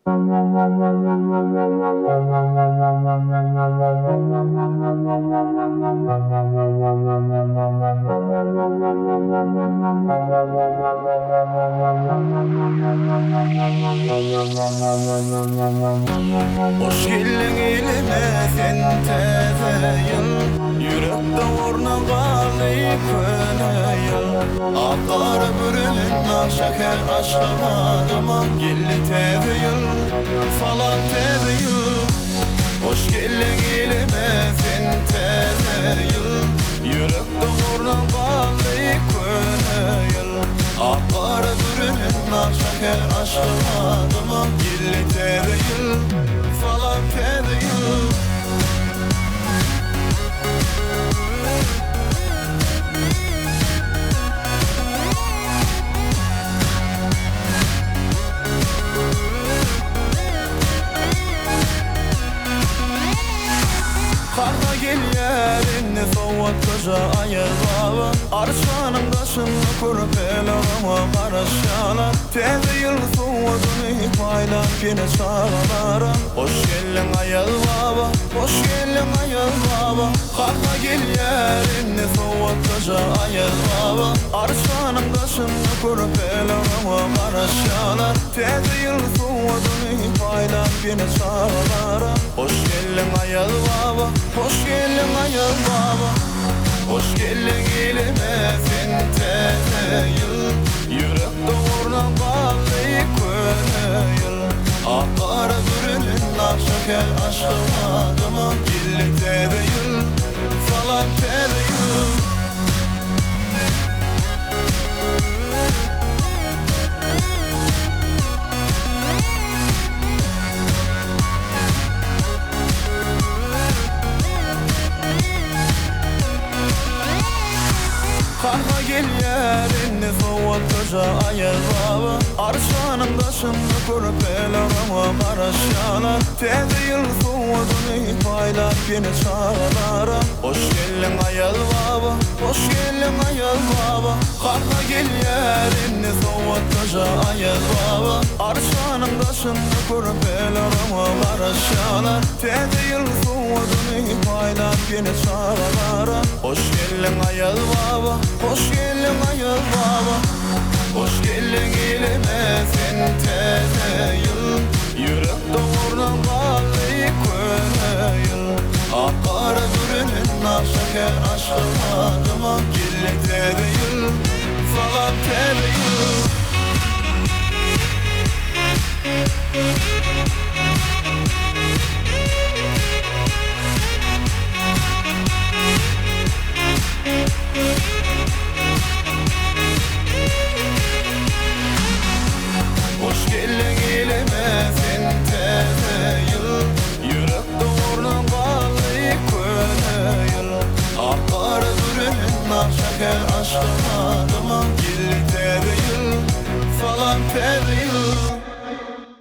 Hoş geldin elime sen teze yıl, yürekte orna bağlı köne yıl. Akar bürünün akşaker aşkıma geldi teze yıl, falan teze yıl. Hoş geldin elime sen teze yıl, yürekte orna bağlı köne yıl. Akar bürünün akşaker aşkıma geldi teze yıl, falan teze yıl. Karda gel yerini soğuk koca ayırma, arşanın kaşını kurup el arama karışalar. Teze yıl soğudun ihmayla yine çağlara. Hoş geldin ayıl baba, hoş geldin ayıl baba. Karda gel yerini soğuk koca ayırma, arşanın kaşını kurup el arama karışalar. Teze yıl soğudun ihmayla yine çağlara. Hoş geldin ayıl baba, hoş geldin ayıl baba. Hoş geldin elime sen teze yıl, yürekte orna bağlı köne yıl. Akar bürünün akşaker aşkıma geldi teze yıl, falan teze yıl. Karma gel yerini soğuk koca ayırma, arşanın kaşını kurup el arama karışalar. Teze yıl soğudun ihmayla yine çağlara. Hoş geldin ayıl baba, hoş geldin ayıl baba. Karma gel yerini soğuk koca ayırma, arşanın kaşını kurup el arama karışalar. Teze yıl soğudun ihmayla yine çağlara. Hoş geldin ayıl baba, hoş geldin ayıl baba. Hoş geldin elime sen teze yıl, yürekte orna bağlı köne yıl. Akar bürünün akşaker aşkıma geldi teze yıl, falan teze yıl. Hoş geldin elime sen teze yıl, yürekte orna bağlı köne yıl. Akar bürünün akşaker aşkıma geldi teze yıl, falan teze yıl.